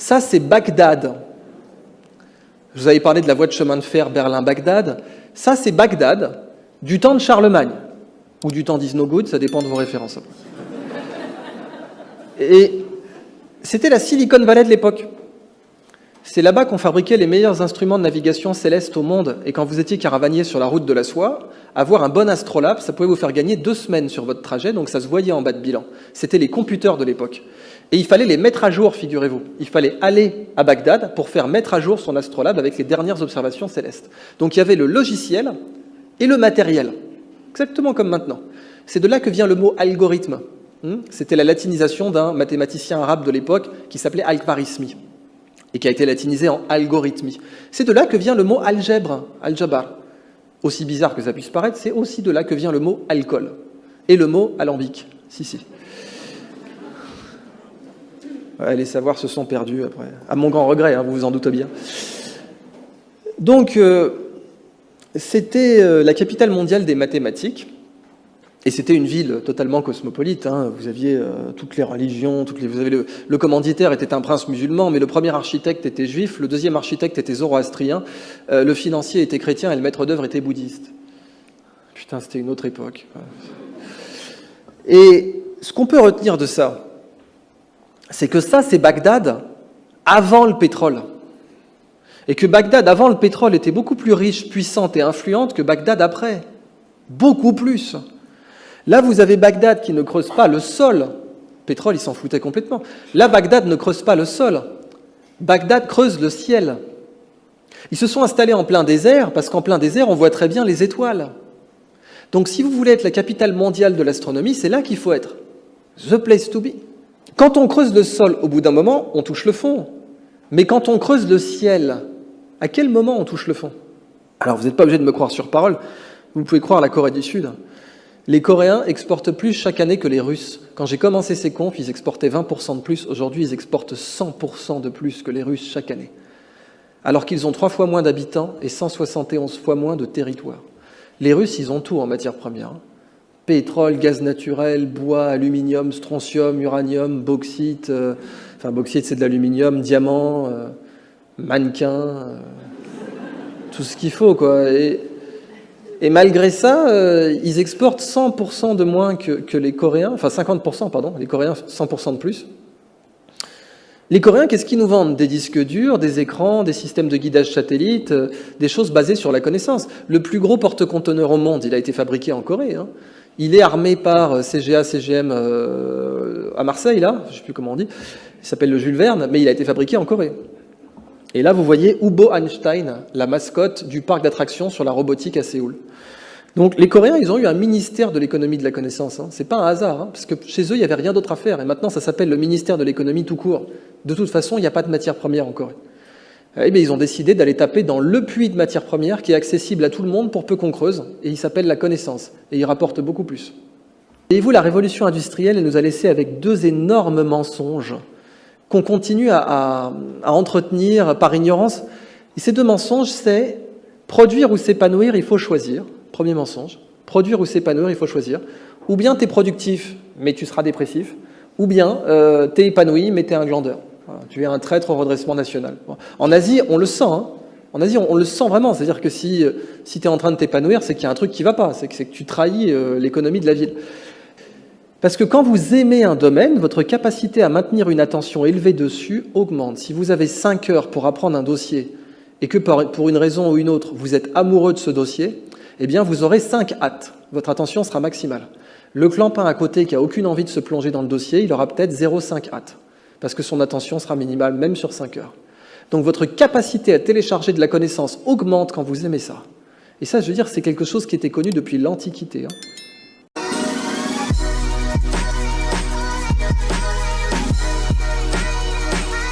Ça, c'est Bagdad. Je vous avais parlé de la voie de chemin de fer Berlin-Bagdad. Ça, c'est Bagdad, du temps de Charlemagne, ou du temps d'Isnogoud, ça dépend de vos références. Et c'était la Silicon Valley de l'époque. C'est là-bas qu'on fabriquait les meilleurs instruments de navigation céleste au monde. Et quand vous étiez caravanier sur la route de la soie, avoir un bon astrolabe, ça pouvait vous faire gagner 2 semaines sur votre trajet, donc ça se voyait en bas de bilan. C'était les computers de l'époque. Et il fallait les mettre à jour, figurez-vous. Il fallait aller à Bagdad pour faire mettre à jour son astrolabe avec les dernières observations célestes. Donc il y avait le logiciel et le matériel, exactement comme maintenant. C'est de là que vient le mot algorithme. C'était la latinisation d'un mathématicien arabe de l'époque qui s'appelait Al-Khwarizmi et qui a été latinisé en algorithmie. C'est de là que vient le mot algèbre, al-jabar. Aussi bizarre que ça puisse paraître, c'est aussi de là que vient le mot alcool et le mot alambic. Si. Ouais, les savoirs se sont perdus après. À mon grand regret, vous vous en doutez bien. Donc, c'était la capitale mondiale des mathématiques. Et c'était une ville totalement cosmopolite. Vous aviez toutes les religions, vous avez le commanditaire était un prince musulman, mais le premier architecte était juif, le deuxième architecte était zoroastrien, le financier était chrétien et le maître d'œuvre était bouddhiste. Putain, c'était une autre époque. Et ce qu'on peut retenir de ça, c'est que ça, c'est Bagdad avant le pétrole. Et que Bagdad avant le pétrole était beaucoup plus riche, puissante et influente que Bagdad après. Beaucoup plus. Là, vous avez Bagdad qui ne creuse pas le sol. Pétrole, il s'en foutait complètement. Là, Bagdad ne creuse pas le sol. Bagdad creuse le ciel. Ils se sont installés en plein désert, parce qu'en plein désert, on voit très bien les étoiles. Donc, si vous voulez être la capitale mondiale de l'astronomie, c'est là qu'il faut être. The place to be. Quand on creuse le sol, au bout d'un moment, on touche le fond. Mais quand on creuse le ciel, à quel moment on touche le fond? Alors, vous n'êtes pas obligé de me croire sur parole. Vous pouvez croire la Corée du Sud. Les Coréens exportent plus chaque année que les Russes. Quand j'ai commencé ces confs, ils exportaient 20% de plus. Aujourd'hui, ils exportent 100% de plus que les Russes chaque année. Alors qu'ils ont 3 fois moins d'habitants et 171 fois moins de territoire. Les Russes, ils ont tout en matière première. Pétrole, gaz naturel, bois, aluminium, strontium, uranium, bauxite. Bauxite, c'est de l'aluminium, diamant, mannequin, tout ce qu'il faut, quoi. Et malgré ça, ils exportent 100% de moins que les Coréens, enfin 50%, pardon, les Coréens 100% de plus. Les Coréens, qu'est-ce qu'ils nous vendent? Des disques durs, des écrans, des systèmes de guidage satellite, des choses basées sur la connaissance. Le plus gros porte-conteneur au monde, il a été fabriqué en Corée. Il est armé par CGA, CGM à Marseille, là, je ne sais plus comment on dit, il s'appelle le Jules Verne, mais il a été fabriqué en Corée. Et là, vous voyez Ubo Einstein, la mascotte du parc d'attractions sur la robotique à Séoul. Donc, les Coréens, ils ont eu un ministère de l'économie de la connaissance. C'est pas un hasard, parce que chez eux, il n'y avait rien d'autre à faire. Et maintenant, ça s'appelle le ministère de l'économie tout court. De toute façon, il n'y a pas de matière première en Corée. Eh bien, ils ont décidé d'aller taper dans le puits de matière première qui est accessible à tout le monde pour peu qu'on creuse. Et il s'appelle la connaissance. Et il rapporte beaucoup plus. Voyez-vous, la révolution industrielle, elle nous a laissé avec 2 énormes mensonges qu'on continue à entretenir par ignorance. Et ces 2 mensonges, c'est produire ou s'épanouir, il faut choisir. Premier mensonge. Produire ou s'épanouir, il faut choisir. Ou bien tu es productif, mais tu seras dépressif. Ou bien tu es épanoui, mais tu es un glandeur. Voilà, tu es un traître au redressement national. Bon. En Asie, on le sent. En Asie, on le sent vraiment. C'est-à-dire que si tu es en train de t'épanouir, c'est qu'il y a un truc qui ne va pas. C'est que tu trahis l'économie de la ville. Parce que quand vous aimez un domaine, votre capacité à maintenir une attention élevée dessus augmente. Si vous avez 5 heures pour apprendre un dossier et que pour une raison ou une autre, vous êtes amoureux de ce dossier, eh bien vous aurez 5 hâtes. Votre attention sera maximale. Le clampin à côté qui n'a aucune envie de se plonger dans le dossier, il aura peut-être 0,5 hâtes. Parce que son attention sera minimale, même sur 5 heures. Donc votre capacité à télécharger de la connaissance augmente quand vous aimez ça. Et ça, je veux dire, c'est quelque chose qui était connu depuis l'Antiquité.